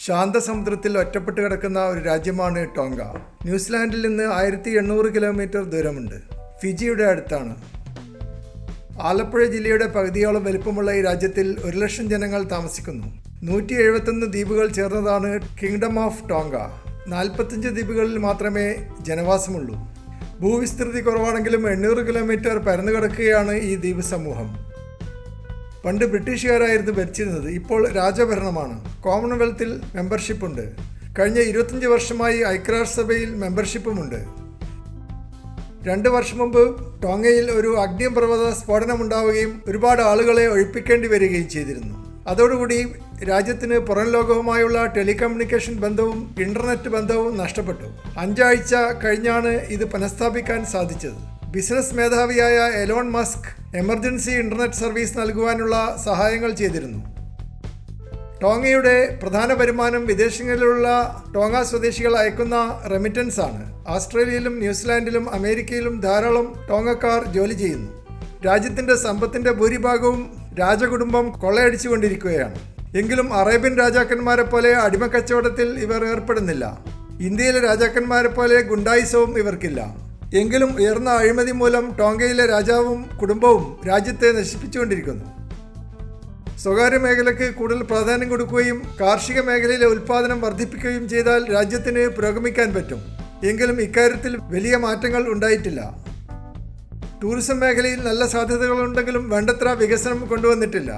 ശാന്തസമുദ്രത്തിൽ ഒറ്റപ്പെട്ട് കിടക്കുന്ന ഒരു രാജ്യമാണ് ടോങ്ക. ന്യൂസിലാൻഡിൽ നിന്ന് 1800 കിലോമീറ്റർ ദൂരമുണ്ട്. ഫിജിയുടെ അടുത്താണ്. ആലപ്പുഴ ജില്ലയുടെ പകുതിയോളം വലിപ്പമുള്ള ഈ രാജ്യത്തിൽ 1 ലക്ഷം ജനങ്ങൾ താമസിക്കുന്നു. 171 ദ്വീപുകൾ ചേർന്നതാണ് കിങ്ഡം ഓഫ് ടോങ്ക. 45 ദ്വീപുകളിൽ മാത്രമേ ജനവാസമുള്ളൂ. ഭൂവിസ്തൃതി കുറവാണെങ്കിലും 800 കിലോമീറ്റർ പരന്നു കിടക്കുകയാണ് ഈ ദ്വീപ് സമൂഹം. പണ്ട് ബ്രിട്ടീഷുകാരായിരുന്നു ഭരിച്ചിരുന്നത്. ഇപ്പോൾ രാജഭരണമാണ്. കോമൺവെൽത്തിൽ മെമ്പർഷിപ്പുണ്ട്. കഴിഞ്ഞ 25 വർഷമായി ഐക്യരാഷ്ട്രസഭയിൽ മെമ്പർഷിപ്പുമുണ്ട്. 2 വർഷം മുമ്പ് ടോങ്ങയിൽ ഒരു അഗ്നിപർവ്വത സ്ഫോടനമുണ്ടാവുകയും ഒരുപാട് ആളുകളെ ഒഴിപ്പിക്കേണ്ടി വരികയും ചെയ്തിരുന്നു. അതോടുകൂടി രാജ്യത്തിന് പുറം ലോകവുമായുള്ള ടെലികമ്മ്യൂണിക്കേഷൻ ബന്ധവും ഇന്റർനെറ്റ് ബന്ധവും നഷ്ടപ്പെട്ടു. 5 ആഴ്ച കഴിഞ്ഞാണ് ഇത് പുനഃസ്ഥാപിക്കാൻ സാധിച്ചത്. ബിസിനസ് മേധാവിയായ Elon Musk emergency internet service നൽകുവാനുള്ള സഹായങ്ങൾ ചെയ്തിരുന്നു. ടോങ്ങയുടെ പ്രധാന വരുമാനം വിദേശങ്ങളിലുള്ള ടോങ്ങ സ്വദേശികൾ അയക്കുന്ന റെമിറ്റൻസ് ആണ്. ഓസ്ട്രേലിയയിലും ന്യൂസിലാൻഡിലും അമേരിക്കയിലും ധാരാളം ടോങ്ങക്കാർ ജോലി ചെയ്യുന്നു. രാജ്യത്തിന്റെ സമ്പത്തിന്റെ ഭൂരിഭാഗവും രാജകുടുംബം കൊള്ളയടിച്ചുകൊണ്ടിരിക്കുകയാണ്. എങ്കിലും അറേബ്യൻ രാജാക്കന്മാരെ പോലെ അടിമക്കച്ചവടത്തിൽ ഇവർ ഏർപ്പെടുന്നില്ല. ഇന്ത്യയിലെ രാജാക്കന്മാരെ പോലെ ഗുണ്ടായിസവും ഇവർക്കില്ല. എങ്കിലും ഉയർന്ന അഴിമതി മൂലം ടോങ്കയിലെ രാജാവും കുടുംബവും രാജ്യത്തെ നശിപ്പിച്ചുകൊണ്ടിരിക്കുന്നു. സ്വകാര്യ മേഖലയ്ക്ക് കൂടുതൽ പ്രാധാന്യം കൊടുക്കുകയും കാർഷിക മേഖലയിലെ ഉൽപ്പാദനം വർദ്ധിപ്പിക്കുകയും ചെയ്താൽ രാജ്യത്തിന് പുരോഗമിക്കാൻ പറ്റും. എങ്കിലും ഇക്കാര്യത്തിൽ വലിയ മാറ്റങ്ങൾ ഉണ്ടായിട്ടില്ല. ടൂറിസം മേഖലയിൽ നല്ല സാധ്യതകളുണ്ടെങ്കിലും വേണ്ടത്ര വികസനം കൊണ്ടുവന്നിട്ടില്ല.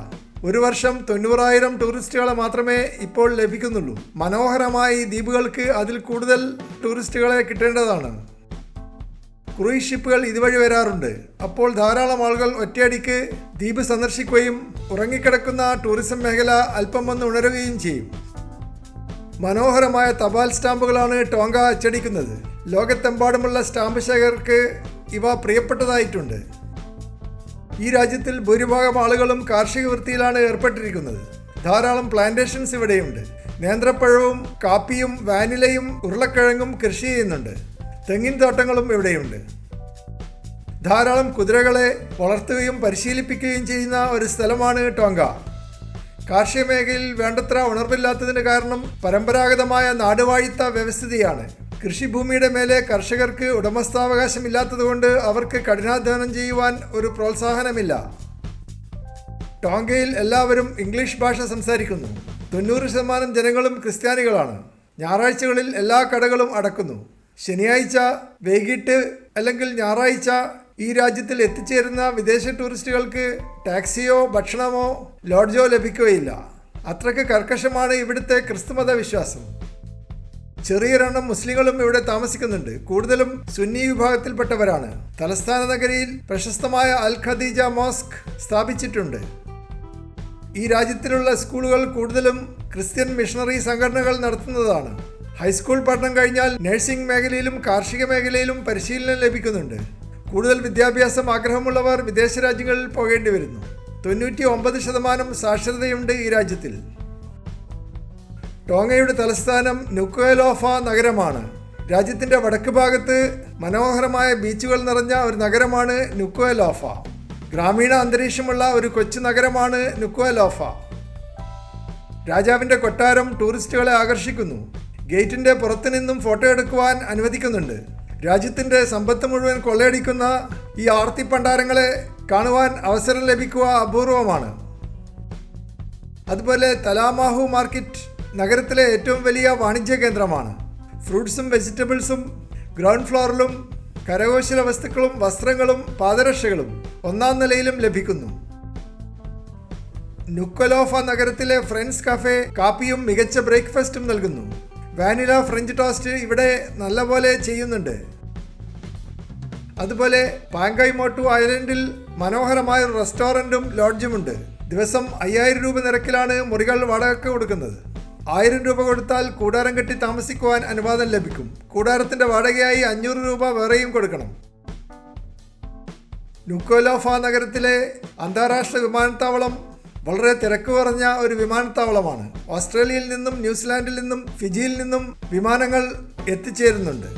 ഒരു വർഷം 90,000 ടൂറിസ്റ്റുകളെ മാത്രമേ ഇപ്പോൾ ലഭിക്കുന്നുള്ളൂ. മനോഹരമായ ഈ ദ്വീപുകൾക്ക് അതിൽ കൂടുതൽ ടൂറിസ്റ്റുകളെ കിട്ടേണ്ടതാണ്. ക്രൂയിസ് ഷിപ്പുകൾ ഇതുവഴി വരാറുണ്ട്. അപ്പോൾ ധാരാളം ആളുകൾ ഒറ്റയടിക്ക് ദ്വീപ് സന്ദർശിക്കുകയും ഉറങ്ങിക്കിടക്കുന്ന ടൂറിസം മേഖല അല്പം വന്ന് ഉണരുകയും ചെയ്യും. മനോഹരമായ തപാൽ സ്റ്റാമ്പുകളാണ് ടോങ്ക അച്ചടിക്കുന്നത്. ലോകത്തെമ്പാടുമുള്ള സ്റ്റാമ്പ് ശേഖർക്ക് ഇവ പ്രിയപ്പെട്ടതായിട്ടുണ്ട്. ഈ രാജ്യത്തിൽ ഭൂരിഭാഗം ആളുകളും കാർഷിക വൃത്തിയിലാണ് ഏർപ്പെട്ടിരിക്കുന്നത്. ധാരാളം പ്ലാന്റേഷൻസ് ഇവിടെയുണ്ട്. നേന്ത്രപ്പഴവും കാപ്പിയും വാനിലയും ഉരുളക്കിഴങ്ങും കൃഷി ചെയ്യുന്നുണ്ട്. തെങ്ങിൻ തോട്ടങ്ങളും ഇവിടെയുണ്ട്. ധാരാളം കുതിരകളെ വളർത്തുകയും പരിശീലിപ്പിക്കുകയും ചെയ്യുന്ന ഒരു സ്ഥലമാണ് ടോങ്ക. കാർഷിക മേഖലയിൽ വേണ്ടത്ര ഉണർവില്ലാത്തതിന് കാരണം പരമ്പരാഗതമായ നാടുവാഴിത്ത വ്യവസ്ഥിതിയാണ്. കൃഷിഭൂമിയുടെ മേലെ കർഷകർക്ക് ഉടമസ്ഥാവകാശമില്ലാത്തതുകൊണ്ട് അവർക്ക് കഠിനാധ്വാനം ചെയ്യുവാൻ ഒരു പ്രോത്സാഹനമില്ല. ടോങ്കയിൽ എല്ലാവരും ഇംഗ്ലീഷ് ഭാഷ സംസാരിക്കുന്നു. 90% ജനങ്ങളും ക്രിസ്ത്യാനികളാണ്. ഞായറാഴ്ചകളിൽ എല്ലാ കടകളും അടക്കുന്നു. ശനിയാഴ്ച വൈകിട്ട് അല്ലെങ്കിൽ ഞായറാഴ്ച ഈ രാജ്യത്തിൽ എത്തിച്ചേരുന്ന വിദേശ ടൂറിസ്റ്റുകൾക്ക് ടാക്സിയോ ഭക്ഷണമോ ലോഡ്ജോ ലഭിക്കുകയില്ല. അത്രയ്ക്ക് കർക്കശമാണ് ഇവിടുത്തെ ക്രിസ്തുമത വിശ്വാസം. ചെറിയൊരെണ്ണം മുസ്ലിങ്ങളും ഇവിടെ താമസിക്കുന്നുണ്ട്. കൂടുതലും സുന്നി വിഭാഗത്തിൽപ്പെട്ടവരാണ്. തലസ്ഥാന നഗരിയിൽ പ്രശസ്തമായ അൽ ഖദീജ മോസ്ക് സ്ഥാപിച്ചിട്ടുണ്ട്. ഈ രാജ്യത്തിലുള്ള സ്കൂളുകൾ കൂടുതലും ക്രിസ്ത്യൻ മിഷണറി സംഘടനകൾ നടത്തുന്നതാണ്. ഹൈസ്കൂൾ പഠനം കഴിഞ്ഞാൽ നഴ്സിംഗ് മേഖലയിലും കാർഷിക മേഖലയിലും പരിശീലനം ലഭിക്കുന്നുണ്ട്. കൂടുതൽ വിദ്യാഭ്യാസം ആഗ്രഹമുള്ളവർ വിദേശ രാജ്യങ്ങളിൽ പോകേണ്ടി വരുന്നു. 99% സാക്ഷരതയുണ്ട് ഈ രാജ്യത്തിൽ. ടോങ്ങയുടെ തലസ്ഥാനം നുക്വേലോഫ നഗരമാണ്. രാജ്യത്തിൻ്റെ വടക്ക് ഭാഗത്ത് മനോഹരമായ ബീച്ചുകൾ നിറഞ്ഞ ഒരു നഗരമാണ് നുക്വേലോഫ. ഗ്രാമീണ അന്തരീക്ഷമുള്ള ഒരു കൊച്ചു നഗരമാണ് നുക്വേലോഫ. രാജാവിൻ്റെ കൊട്ടാരം ടൂറിസ്റ്റുകളെ ആകർഷിക്കുന്നു. ഗേറ്റിൻ്റെ പുറത്തു നിന്നും ഫോട്ടോ എടുക്കുവാൻ അനുവദിക്കുന്നുണ്ട്. രാജ്യത്തിൻ്റെ സമ്പത്ത് മുഴുവൻ കൊള്ളയടിക്കുന്ന ഈ ആർത്തിപ്പണ്ടാരങ്ങളെ കാണുവാൻ അവസരം ലഭിക്കുക അപൂർവമാണ്. അതുപോലെ തലാമാഹു മാർക്കറ്റ് നഗരത്തിലെ ഏറ്റവും വലിയ വാണിജ്യ കേന്ദ്രമാണ്. ഫ്രൂട്ട്സും വെജിറ്റബിൾസും ഗ്രൗണ്ട് ഫ്ലോറിലും കരകൗശല വസ്തുക്കളും വസ്ത്രങ്ങളും പാദരക്ഷകളും 1ാം നിലയിലും ലഭിക്കുന്നു. നുക്വലോഫ നഗരത്തിലെ ഫ്രണ്ട്സ് കഫേ കാപ്പിയും മികച്ച ബ്രേക്ക്ഫാസ്റ്റും നൽകുന്നു. വാനില ഫ്രഞ്ച് ടോസ്റ്റ് ഇവിടെ നല്ലപോലെ ചെയ്യുന്നുണ്ട്. അതുപോലെ പാങ്കായ്മോട്ടു ഐലൻഡിൽ മനോഹരമായ ഒരു റെസ്റ്റോറൻറ്റും ലോഡ്ജുമുണ്ട്. ദിവസം 5000 രൂപ നിരക്കിലാണ് മുറികൾ വാടകയ്ക്ക് കൊടുക്കുന്നത്. 1000 രൂപ കൊടുത്താൽ കൂടാരം കെട്ടി താമസിക്കുവാൻ അനുവാദം ലഭിക്കും. കൂടാരത്തിൻ്റെ വാടകയായി 500 രൂപ വേറെയും കൊടുക്കണം. നുക്വലോഫ നഗരത്തിലെ അന്താരാഷ്ട്ര വിമാനത്താവളം വളരെ തിരക്ക് കുറഞ്ഞ ഒരു വിമാനത്താവളമാണ്. ഓസ്ട്രേലിയയിൽ നിന്നും ന്യൂസിലാൻഡിൽ നിന്നും ഫിജിയിൽ നിന്നും വിമാനങ്ങൾ എത്തിച്ചേരുന്നുണ്ട്.